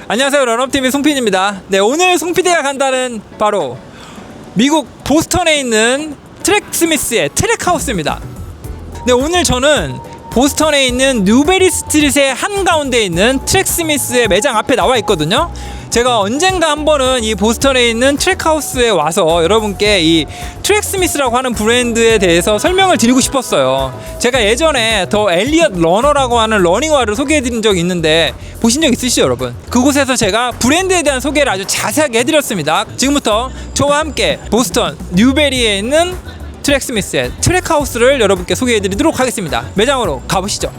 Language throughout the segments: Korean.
안녕하세요, 런업TV 송PD입니다. 네, 오늘 송PD가 간다는 바로 미국 보스턴에 있는 트랙스미스의 트랙하우스입니다. 네, 오늘 저는 보스턴에 있는 뉴베리 스트릿의 한가운데 있는 트랙스미스의 매장 앞에 나와 있거든요. 제가 언젠가 한 번은 이 보스턴에 있는 트랙하우스에 와서 여러분께 이 트랙스미스라고 하는 브랜드에 대해서 설명을 드리고 싶었어요. 제가 예전에 더 엘리엇 러너라고 하는 러닝화를 소개해드린 적이 있는데 보신 적 있으시죠, 여러분? 그곳에서 제가 브랜드에 대한 소개를 아주 자세하게 해드렸습니다. 지금부터 저와 함께 보스턴 뉴베리에 있는 트랙스미스의 트랙하우스를 여러분께 소개해드리도록 하겠습니다. 매장으로 가보시죠.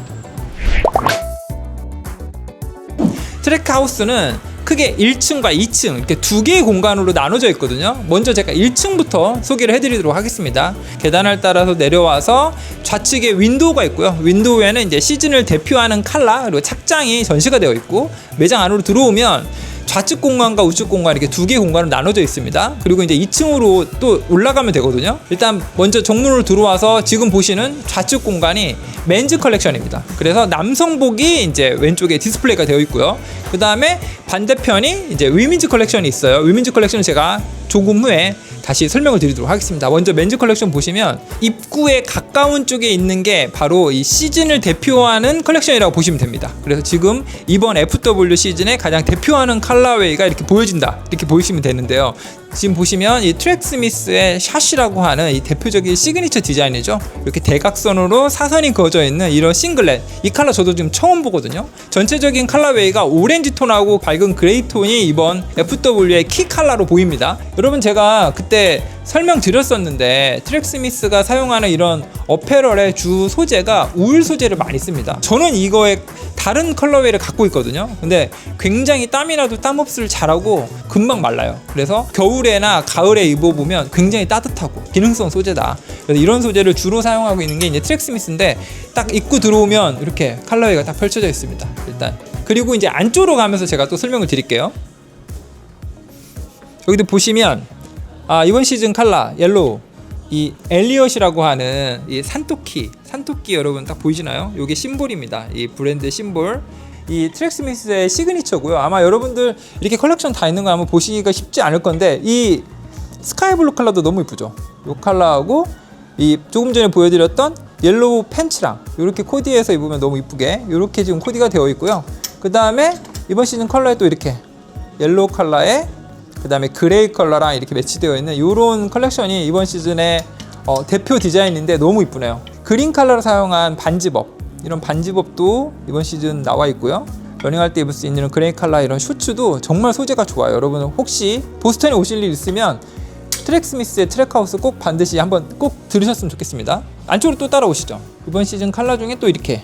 트랙하우스는 크게 1층과 2층 이렇게 두 개의 공간으로 나눠져 있거든요. 먼저 제가 1층부터 소개를 해드리도록 하겠습니다. 계단을 따라서 내려와서 좌측에 윈도우가 있고요. 윈도우에는 이제 시즌을 대표하는 컬러 그리고 착장이 전시가 되어 있고, 매장 안으로 들어오면 좌측 공간과 우측 공간 이렇게 두 개의 공간으로 나눠져 있습니다. 그리고 이제 2층으로 또 올라가면 되거든요. 일단 먼저 정문으로 들어와서 지금 보시는 좌측 공간이 맨즈 컬렉션입니다. 그래서 남성복이 이제 왼쪽에 디스플레이가 되어 있고요. 그 다음에 반대편이 이제 위민즈 컬렉션이 있어요. 위민즈 컬렉션은 제가 조금 후에 다시 설명을 드리도록 하겠습니다. 먼저 맨즈 컬렉션 보시면 입구에 가까운 쪽에 있는 게 바로 이 시즌을 대표하는 컬렉션이라고 보시면 됩니다. 그래서 지금 이번 FW 시즌의 가장 대표하는 컬러웨이가 이렇게 보여진다, 이렇게 보시면 되는데요. 지금 보시면 이 트랙스미스의 샷이라고 하는 이 대표적인 시그니처 디자인이죠. 이렇게 대각선으로 사선이 그어져 있는 이런 싱글렛, 이 컬러 저도 지금 처음 보거든요. 전체적인 컬러웨이가 오렌지 톤하고 밝은 그레이 톤이 이번 FW의 키 컬러로 보입니다. 여러분, 제가 그때 설명드렸었는데 트랙스미스가 사용하는 이런 어페럴의 주 소재가 울 소재를 많이 씁니다. 저는 이거에 다른 컬러웨이를 갖고 있거든요. 근데 굉장히 땀이 나도 땀 흡수를 잘하고 금방 말라요. 그래서 겨울에나 가을에 입어보면 굉장히 따뜻하고 기능성 소재다. 그래서 이런 소재를 주로 사용하고 있는 게 이제 트랙스미스인데, 딱 입구 들어오면 이렇게 컬러웨이가 딱 펼쳐져 있습니다. 일단 그리고 이제 안쪽으로 가면서 제가 또 설명을 드릴게요. 여기도 보시면 이번 시즌 컬러 옐로우, 이 엘리엇이라고 하는 이 산토끼 여러분 딱 보이시나요? 이게 심볼입니다. 이 브랜드 심볼, 이 트랙스미스의 시그니처고요. 아마 여러분들 이렇게 컬렉션 다 있는 거 한번 보시기가 쉽지 않을 건데, 이 스카이블루 컬러도 너무 이쁘죠. 이 컬러하고 이 조금 전에 보여드렸던 옐로우 팬츠랑 이렇게 코디해서 입으면 너무 이쁘게 이렇게 지금 코디가 되어 있고요. 그 다음에 이번 시즌 컬러에 또 이렇게 옐로우 컬러에 그 다음에 그레이 컬러랑 이렇게 매치되어 있는 이런 컬렉션이 이번 시즌의 대표 디자인인데 너무 이쁘네요. 그린 컬러를 사용한 반지법, 이런 반지법도 이번 시즌 나와 있고요. 러닝할 때 입을 수 있는 그레이 컬러 이런 슈츠도 정말 소재가 좋아요. 여러분 혹시 보스턴에 오실 일 있으면 트랙스미스의 트랙하우스 꼭 반드시 한번 꼭 들으셨으면 좋겠습니다. 안쪽으로 또 따라오시죠. 이번 시즌 컬러 중에 또 이렇게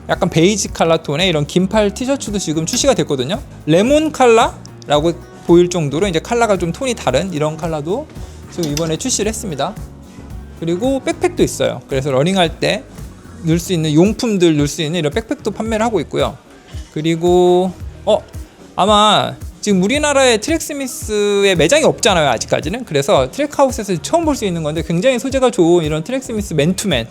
약간 베이지 컬러 톤의 이런 긴팔 티셔츠도 지금 출시가 됐거든요. 레몬 컬러라고 보일 정도로 이제 컬러가 좀 톤이 다른 이런 컬러도 지금 이번에 출시를 했습니다. 그리고 백팩도 있어요. 그래서 러닝할 때 넣을 수 있는 용품들 넣을 수 있는 이런 백팩도 판매를 하고 있고요. 그리고 아마 지금 우리나라에 트랙스미스의 매장이 없잖아요, 아직까지는. 그래서 트랙하우스에서 처음 볼 수 있는 건데 굉장히 소재가 좋은 이런 트랙스미스 맨투맨,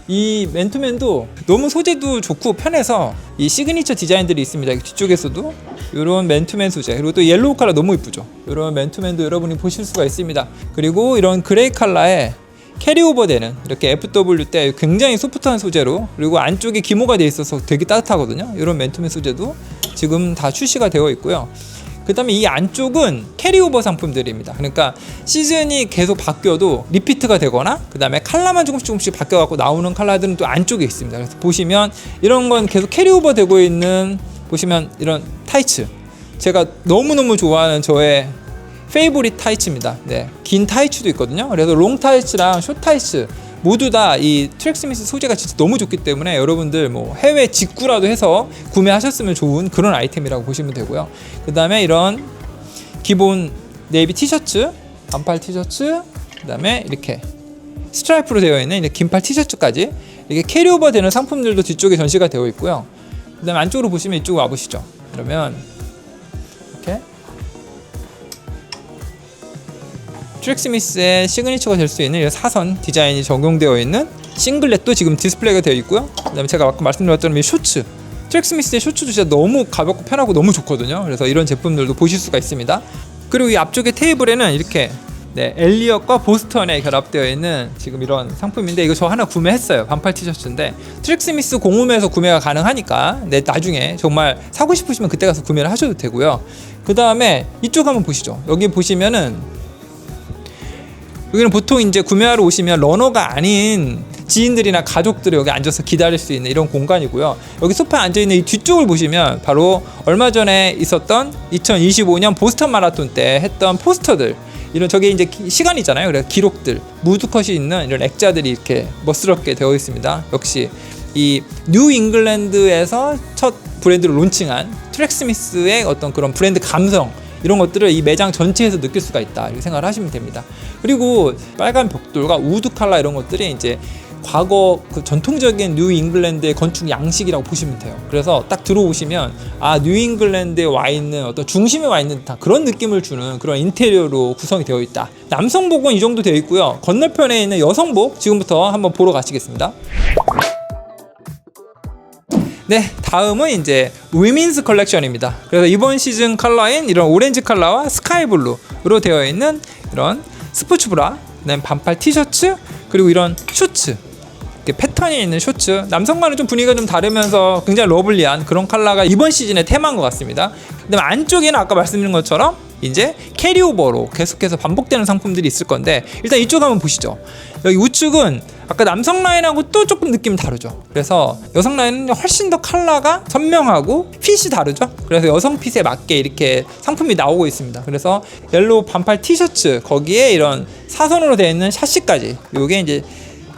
이 맨투맨도 너무 소재도 좋고 편해서 이 시그니처 디자인들이 있습니다. 뒤쪽에서도 이런 맨투맨 소재, 그리고 또 옐로우 컬러 너무 이쁘죠. 이런 맨투맨도 여러분이 보실 수가 있습니다. 그리고 이런 그레이 컬러에 캐리오버 되는 이렇게 FW 때 굉장히 소프트한 소재로, 그리고 안쪽에 기모가 되어 있어서 되게 따뜻하거든요. 이런 맨투맨 소재도 지금 다 출시가 되어 있고요. 그 다음에 이 안쪽은 캐리오버 상품들입니다. 그러니까 시즌이 계속 바뀌어도 리피트가 되거나 그 다음에 컬러만 조금씩 바뀌어갖고 나오는 컬러들은 또 안쪽에 있습니다. 그래서 보시면 이런 건 계속 캐리오버 되고 있는, 보시면 이런 타이츠, 제가 너무너무 좋아하는 저의 페이보릿 타이츠입니다. 네, 긴 타이츠도 있거든요. 그래서 롱 타이츠랑 숏 타이츠 모두 다 이 트랙스미스 소재가 진짜 너무 좋기 때문에 여러분들 뭐 해외 직구라도 해서 구매하셨으면 좋은 그런 아이템이라고 보시면 되고요. 그 다음에 이런 기본 네이비 티셔츠, 반팔 티셔츠, 그 다음에 이렇게 스트라이프로 되어 있는 이렇게 긴팔 티셔츠까지 이렇게 캐리오버 되는 상품들도 뒤쪽에 전시가 되어 있고요. 그 다음에 안쪽으로 보시면 이쪽으로 와보시죠. 그러면 이렇게 트랙스미스의 시그니처가 될 수 있는 사선 디자인이 적용되어 있는 싱글렛도 지금 디스플레이가 되어 있고요. 그 다음에 제가 아까 말씀드렸던 이 셔츠 트랙스미스의 셔츠도 진짜 너무 가볍고 편하고 너무 좋거든요. 그래서 이런 제품들도 보실 수가 있습니다. 그리고 이 앞쪽에 테이블에는 이렇게 엘리엇과 보스턴에 결합되어 있는 지금 이런 상품인데, 이거 저 하나 구매했어요. 반팔 티셔츠인데 트랙스미스 공홈에서 구매가 가능하니까 나중에 정말 사고 싶으시면 그때 가서 구매를 하셔도 되고요. 그 다음에 이쪽 한번 보시죠. 여기 보시면은, 여기는 보통 이제 구매하러 오시면 러너가 아닌 지인들이나 가족들이 여기 앉아서 기다릴 수 있는 이런 공간이고요. 여기 소파에 앉아있는 이 뒤쪽을 보시면 바로 얼마 전에 있었던 2025년 보스턴 마라톤 때 했던 포스터들, 이런 저게 이제 시간이잖아요. 그래서 기록들, 무드컷이 있는 이런 액자들이 이렇게 멋스럽게 되어 있습니다. 역시 이 뉴 잉글랜드에서 첫 브랜드를 론칭한 트랙스미스의 어떤 그런 브랜드 감성, 이런 것들을 이 매장 전체에서 느낄 수가 있다, 이렇게 생각을 하시면 됩니다. 그리고 빨간 벽돌과 우드 칼라 이런 것들이 이제 과거 그 전통적인 뉴 잉글랜드의 건축 양식이라고 보시면 돼요. 그래서 딱 들어오시면 뉴 잉글랜드에 와 있는 어떤 중심에 와 있는 듯한 그런 느낌을 주는 그런 인테리어로 구성이 되어 있다. 남성복은 이 정도 되어 있고요. 건너편에 있는 여성복 지금부터 한번 보러 가시겠습니다. 네, 다음은 이제 위민스 컬렉션입니다. 그래서 이번 시즌 컬러인 이런 오렌지 컬러와 스카이 블루로 되어 있는 이런 스포츠 브라, 그다음에 반팔 티셔츠, 그리고 이런 슈츠, 패턴이 있는 셔츠, 남성과는 좀 분위기가 좀 다르면서 굉장히 러블리한 그런 컬러가 이번 시즌의 테마인 것 같습니다. 그다음에 안쪽에는 아까 말씀드린 것처럼 이제 캐리오버로 계속해서 반복되는 상품들이 있을 건데, 일단 이쪽 한번 보시죠. 여기 우측은 아까 남성 라인하고 또 조금 느낌이 다르죠. 그래서 여성 라인은 훨씬 더 컬러가 선명하고 핏이 다르죠. 그래서 여성 핏에 맞게 이렇게 상품이 나오고 있습니다. 그래서 옐로우 반팔 티셔츠, 거기에 이런 사선으로 되어 있는 샤시까지, 이게 이제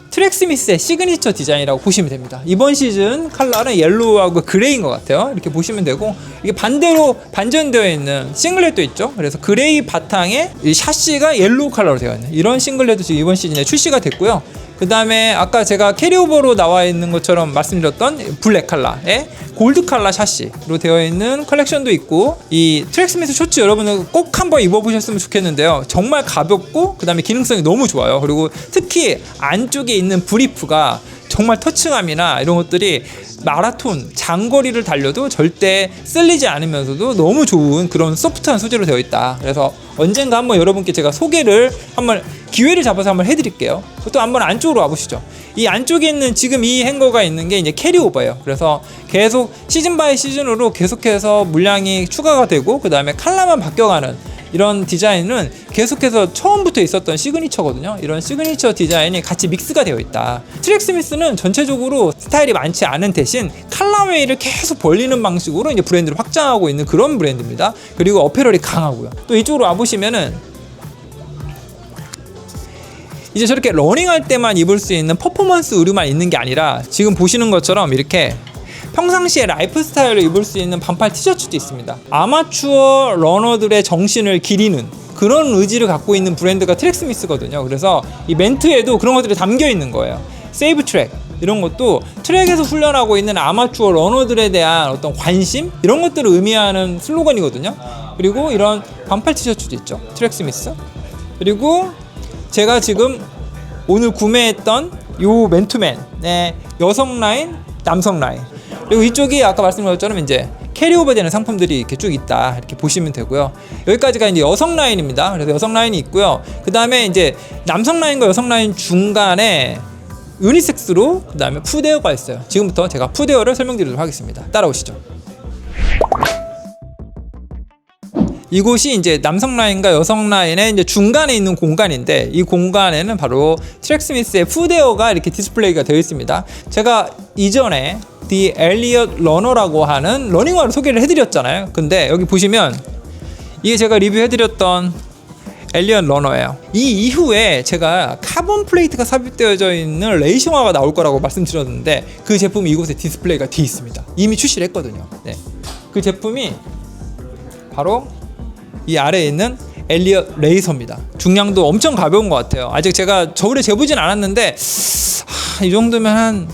트랙스미스의 시그니처 디자인이라고 보시면 됩니다. 이번 시즌 컬러는 옐로우하고 그레이인 것 같아요. 이렇게 보시면 되고, 이게 반대로 반전되어 있는 싱글렛도 있죠. 그래서 그레이 바탕에 이 샤시가 옐로우 컬러로 되어 있는 이런 싱글렛도 지금 이번 시즌에 출시가 됐고요. 그 다음에 아까 제가 캐리오버로 나와 있는 것처럼 말씀드렸던 블랙 컬러에 골드 컬러 샤시로 되어 있는 컬렉션도 있고, 이 트랙스미스 셔츠 여러분은 꼭 한번 입어보셨으면 좋겠는데요. 정말 가볍고 그 다음에 기능성이 너무 좋아요. 그리고 특히 안쪽에 있는 브리프가 정말 터치감이나 이런 것들이 마라톤 장거리를 달려도 절대 쓸리지 않으면서도 너무 좋은 그런 소프트한 소재로 되어 있다. 그래서 언젠가 한번 여러분께 제가 소개를 한번 기회를 잡아서 한번 해드릴게요. 또 한번 안쪽으로 와보시죠. 이 안쪽에 있는 지금 이 행거가 있는 게 이제 캐리오버예요. 그래서 계속 시즌 바이 시즌으로 계속해서 물량이 추가가 되고, 그 다음에 컬러만 바뀌어가는 이런 디자인은 계속해서 처음부터 있었던 시그니처거든요. 이런 시그니처 디자인이 같이 믹스가 되어 있다. 트랙스미스는 전체적으로 스타일이 많지 않은 대신 컬러웨이를 계속 벌리는 방식으로 이제 브랜드를 확장하고 있는 그런 브랜드입니다. 그리고 어페럴이 강하고요. 또 이쪽으로 와보시면은 이제 저렇게 러닝할 때만 입을 수 있는 퍼포먼스 의류만 있는 게 아니라, 지금 보시는 것처럼 이렇게 평상시에 라이프 스타일로 입을 수 있는 반팔 티셔츠도 있습니다. 아마추어 러너들의 정신을 기리는 그런 의지를 갖고 있는 브랜드가 트랙스미스거든요. 그래서 이 멘트에도 그런 것들이 담겨 있는 거예요. 세이브 트랙, 이런 것도 트랙에서 훈련하고 있는 아마추어 러너들에 대한 어떤 관심, 이런 것들을 의미하는 슬로건이거든요. 그리고 이런 반팔 티셔츠도 있죠, 트랙스미스. 그리고 제가 지금 오늘 구매했던 요 맨투맨의 여성 라인, 남성 라인, 그리고 이쪽이 아까 말씀드린 것처럼 이제 캐리오버 되는 상품들이 이렇게 쭉 있다, 이렇게 보시면 되고요. 여기까지가 이제 여성 라인입니다. 그래서 여성 라인이 있고요. 그 다음에 이제 남성 라인과 여성 라인 중간에 유니섹스로 그 다음에 푸드웨어가 있어요. 지금부터 제가 푸드웨어를 설명드리도록 하겠습니다. 따라오시죠. 이곳이 이제 남성 라인과 여성 라인의 이제 중간에 있는 공간인데, 이 공간에는 바로 트랙스미스의 푸드웨어가 이렇게 디스플레이가 되어 있습니다. 제가 이전에 The Elliott Runner라고 하는 러닝화를 소개를 해드렸잖아요. 근데 여기 보시면 이게 제가 리뷰해드렸던 엘리엇 러너예요. 이 이후에 제가 카본 플레이트가 삽입되어져 있는 레이싱화가 나올 거라고 말씀드렸는데, 그 제품이 이곳에 디스플레이가 되어 있습니다. 이미 출시를 했거든요. 네. 그 제품이 바로 이 아래에 있는 엘리엇 레이서입니다. 중량도 엄청 가벼운 것 같아요. 아직 제가 저울에 재보진 않았는데 이 정도면 한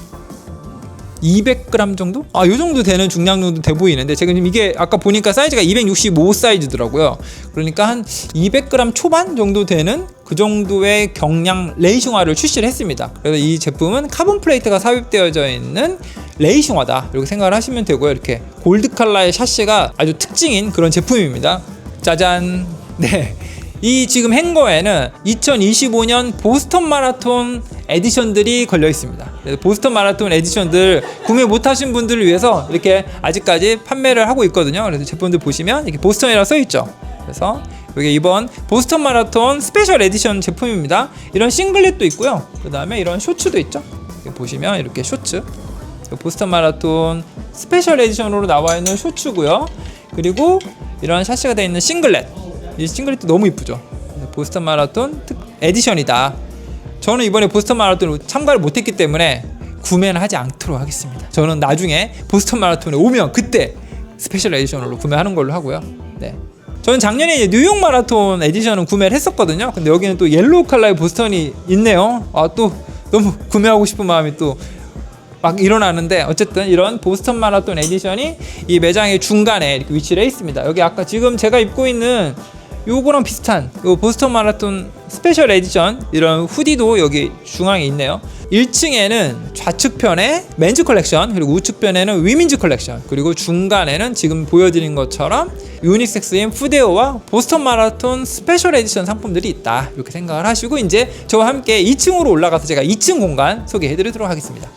200g 정도? 이 정도 되는 중량 정도 돼 보이는데, 제가 지금 이게 아까 보니까 사이즈가 265 사이즈더라고요. 그러니까 한 200g 초반 정도 되는 그 정도의 경량 레이싱화를 출시를 했습니다. 그래서 이 제품은 카본 플레이트가 삽입되어져 있는 레이싱화다 이렇게 생각을 하시면 되고요. 이렇게 골드 컬러의 샤시가 아주 특징인 그런 제품입니다. 짜잔. 네. 이 지금 행거에는 2025년 보스턴 마라톤 에디션들이 걸려 있습니다. 그래서 보스턴 마라톤 에디션들 구매 못하신 분들을 위해서 이렇게 아직까지 판매를 하고 있거든요. 그래서 제품들 보시면 이렇게 보스턴이라고 써 있죠. 그래서 이게 이번 보스턴 마라톤 스페셜 에디션 제품입니다. 이런 싱글렛도 있고요. 그 다음에 이런 쇼츠도 있죠. 이렇게 보시면 이렇게 쇼츠, 보스턴 마라톤 스페셜 에디션으로 나와 있는 쇼츠고요. 그리고 이런 샤시가 되어 있는 싱글렛. 이 싱글렛도 너무 이쁘죠. 보스턴 마라톤 에디션이다. 저는 이번에 보스턴 마라톤 참가를 못했기 때문에 구매는 하지 않도록 하겠습니다. 저는 나중에 보스턴 마라톤에 오면 그때 스페셜 에디션으로 구매하는 걸로 하고요. 네. 저는 작년에 이제 뉴욕 마라톤 에디션은 구매를 했었거든요. 근데 여기는 또 옐로우 컬러의 보스턴이 있네요. 또 너무 구매하고 싶은 마음이 또 막 일어나는데, 어쨌든 이런 보스턴 마라톤 에디션이 이 매장의 중간에 이렇게 위치를 해 있습니다. 여기 아까 지금 제가 입고 있는 요거랑 비슷한 요 보스턴 마라톤 스페셜 에디션 이런 후디도 여기 중앙에 있네요. 1층에는 좌측편에 맨즈 컬렉션, 그리고 우측편에는 위민즈 컬렉션, 그리고 중간에는 지금 보여드린 것처럼 유니섹스인 푸데오와 보스턴 마라톤 스페셜 에디션 상품들이 있다 이렇게 생각을 하시고 이제 저와 함께 2층으로 올라가서 제가 2층 공간 소개해 드리도록 하겠습니다.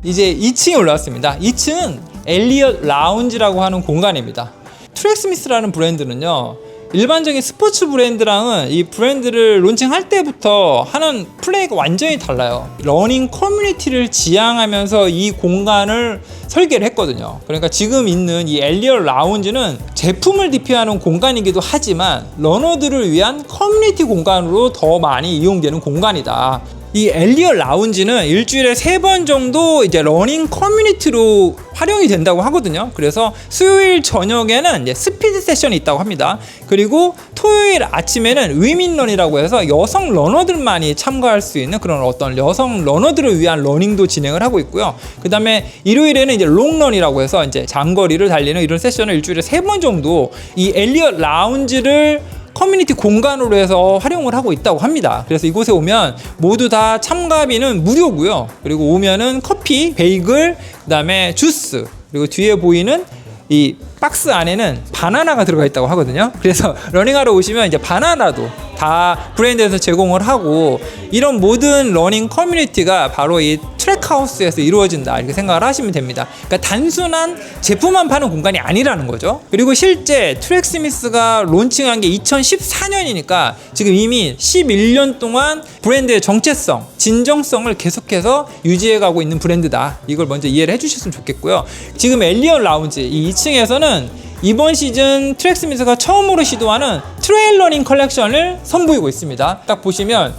이제 2층에 올라왔습니다. 2층은 엘리엇 라운지라고 하는 공간입니다. 트랙스미스라는 브랜드는요, 일반적인 스포츠 브랜드랑은 이 브랜드를 론칭할 때부터 하는 플레이가 완전히 달라요. 러닝 커뮤니티를 지향하면서 이 공간을 설계를 했거든요. 그러니까 지금 있는 이 엘리엇 라운지는 제품을 디피하는 공간이기도 하지만 러너들을 위한 커뮤니티 공간으로 더 많이 이용되는 공간이다. 이 엘리엇 라운지는 일주일에 3번 정도 이제 러닝 커뮤니티로 활용이 된다고 하거든요. 그래서 수요일 저녁에는 이제 스피드 세션이 있다고 합니다. 그리고 토요일 아침에는 위민런이라고 해서 여성 러너들만이 참가할 수 있는 그런 어떤 여성 러너들을 위한 러닝도 진행을 하고 있고요. 그 다음에 일요일에는 이제 롱런이라고 해서 이제 장거리를 달리는 이런 세션을 일주일에 3번 정도 이 엘리엇 라운지를 커뮤니티 공간으로 해서 활용을 하고 있다고 합니다. 그래서 이곳에 오면 모두 다 참가비는 무료고요. 그리고 오면은 커피, 베이글, 그 다음에 주스, 그리고 뒤에 보이는 이 박스 안에는 바나나가 들어가 있다고 하거든요. 그래서 러닝하러 오시면 이제 바나나도 다 브랜드에서 제공을 하고, 이런 모든 러닝 커뮤니티가 바로 이 트랙하우스에서 이루어진다 이렇게 생각을 하시면 됩니다. 그러니까 단순한 제품만 파는 공간이 아니라는 거죠. 그리고 실제 트랙스미스가 론칭한 게 2014년이니까 지금 이미 11년 동안 브랜드의 정체성, 진정성을 계속해서 유지해가고 있는 브랜드다. 이걸 먼저 이해를 해주셨으면 좋겠고요. 지금 엘리엇 라운지 이 2층에서는 이번 시즌 트랙스미스가 처음으로 시도하는 트레일 러닝 컬렉션을 선보이고 있습니다. 딱 보시면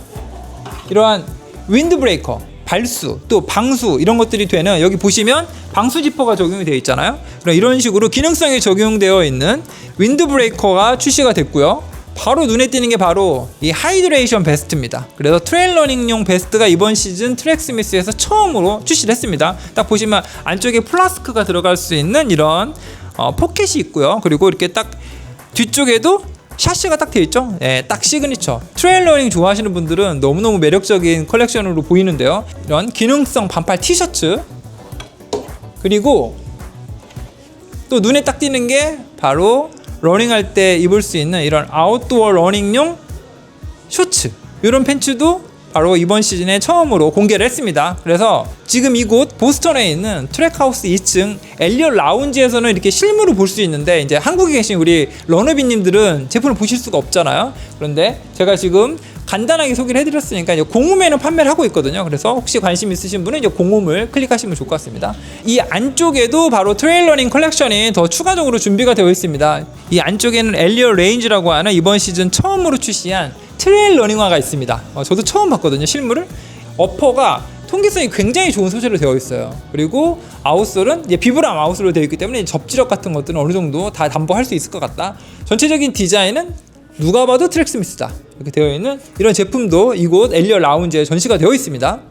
이러한 윈드 브레이커, 발수, 또 방수 이런 것들이 되는, 여기 보시면 방수 지퍼가 적용이 되어 있잖아요. 이런 식으로 기능성이 적용되어 있는 윈드 브레이커가 출시가 됐고요. 바로 눈에 띄는 게 바로 이 하이드레이션 베스트입니다. 그래서 트레일 러닝용 베스트가 이번 시즌 트랙스미스에서 처음으로 출시를 했습니다. 딱 보시면 안쪽에 플라스크가 들어갈 수 있는 이런 포켓이 있고요. 그리고 이렇게 딱 뒤쪽에도 샤시가 딱 되어 있죠. 예, 딱 시그니처. 트레일 러닝 좋아하시는 분들은 너무너무 매력적인 컬렉션으로 보이는데요. 이런 기능성 반팔 티셔츠, 그리고 또 눈에 딱 띄는 게 바로 러닝할 때 입을 수 있는 이런 아웃도어 러닝용 쇼츠, 이런 팬츠도 바로 이번 시즌에 처음으로 공개를 했습니다. 그래서 지금 이곳 보스턴에 있는 트랙하우스 2층 엘리엇 라운지에서는 이렇게 실물을 볼 수 있는데, 이제 한국에 계신 우리 러너비님들은 제품을 보실 수가 없잖아요. 그런데 제가 지금 간단하게 소개를 해드렸으니까 이제 공홈에는 판매를 하고 있거든요. 그래서 혹시 관심 있으신 분은 이제 공홈을 클릭하시면 좋을 것 같습니다. 이 안쪽에도 바로 트레일 러닝 컬렉션이 더 추가적으로 준비가 되어 있습니다. 이 안쪽에는 엘리엇 레인지라고 하는 이번 시즌 처음으로 출시한 트레일 러닝화가 있습니다. 저도 처음 봤거든요, 실물을. 어퍼가 통기성이 굉장히 좋은 소재로 되어 있어요. 그리고 아웃솔은 이제 비브람 아웃솔로 되어 있기 때문에 접지력 같은 것들은 어느 정도 다 담보할 수 있을 것 같다. 전체적인 디자인은 누가 봐도 트랙스미스다 이렇게 되어 있는 이런 제품도 이곳 엘리엇 라운지에 전시가 되어 있습니다.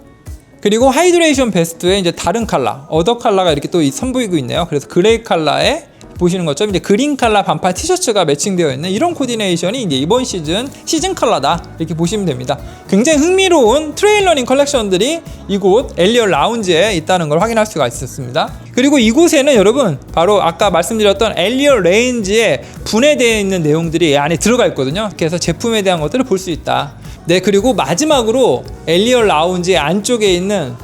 그리고 하이드레이션 베스트의 이제 다른 컬러, 어더 컬러가 이렇게 또 선보이고 있네요. 그래서 그레이 컬러의 보시는 것처럼 이제 그린 컬러 반팔 티셔츠가 매칭되어 있는 이런 코디네이션이 이제 이번 시즌 컬러다 이렇게 보시면 됩니다. 굉장히 흥미로운 트레일러닝 컬렉션들이 이곳 엘리엇 라운지에 있다는 걸 확인할 수가 있었습니다. 그리고 이곳에는 여러분 바로 아까 말씀드렸던 엘리엇 레인지에 분해되어 있는 내용들이 안에 들어가 있거든요. 그래서 제품에 대한 것들을 볼 수 있다. 네, 그리고 마지막으로 엘리엇 라운지 안쪽에 있는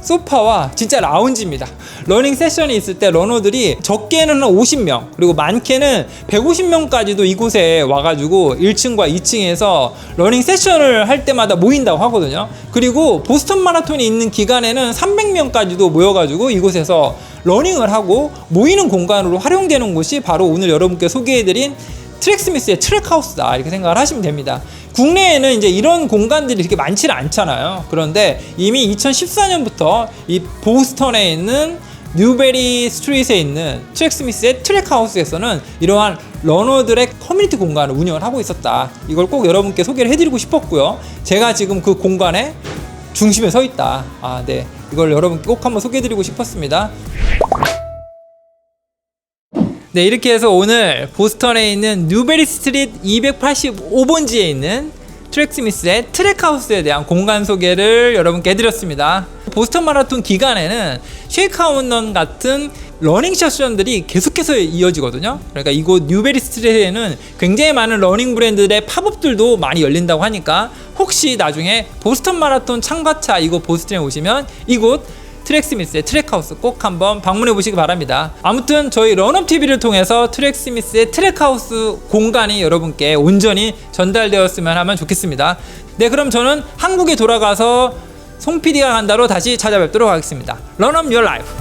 소파와 진짜 라운지입니다. 러닝 세션이 있을 때 러너들이 적게는 한 50명 그리고 많게는 150명까지도 이곳에 와가지고 1층과 2층에서 러닝 세션을 할 때마다 모인다고 하거든요. 그리고 보스턴 마라톤이 있는 기간에는 300명까지도 모여가지고 이곳에서 러닝을 하고 모이는 공간으로 활용되는 곳이 바로 오늘 여러분께 소개해드린 트랙스미스의 트랙하우스다 이렇게 생각을 하시면 됩니다. 국내에는 이제 이런 공간들이 이렇게 많지는 않잖아요. 그런데 이미 2014년부터 이 보스턴에 있는 뉴베리 스트리트에 있는 트랙스미스의 트랙하우스에서는 이러한 러너들의 커뮤니티 공간을 운영을 하고 있었다. 이걸 꼭 여러분께 소개를 해드리고 싶었고요. 제가 지금 그 공간의 중심에 서 있다. 네, 이걸 여러분께 꼭 한번 소개해드리고 싶었습니다. 네, 이렇게 해서 오늘 보스턴에 있는 뉴베리 스트리트 285번지에 있는 트랙스미스의 트랙하우스에 대한 공간 소개를 여러분께 해드렸습니다. 보스턴 마라톤 기간에는 쉐이크아웃런 같은 러닝 세션들이 계속해서 이어지거든요. 그러니까 이곳 뉴베리 스트리트에는 굉장히 많은 러닝 브랜드들의 팝업들도 많이 열린다고 하니까 혹시 나중에 보스턴 마라톤 참가차 이곳 보스턴에 오시면 이곳 트랙스미스의 트랙하우스 꼭 한번 방문해 보시기 바랍니다. 아무튼 저희 런업TV를 통해서 트랙스미스의 트랙하우스 공간이 여러분께 온전히 전달되었으면 하면 좋겠습니다. 네, 그럼 저는 한국에 돌아가서 송 PD가 간다로 다시 찾아뵙도록 하겠습니다. 런업 your life.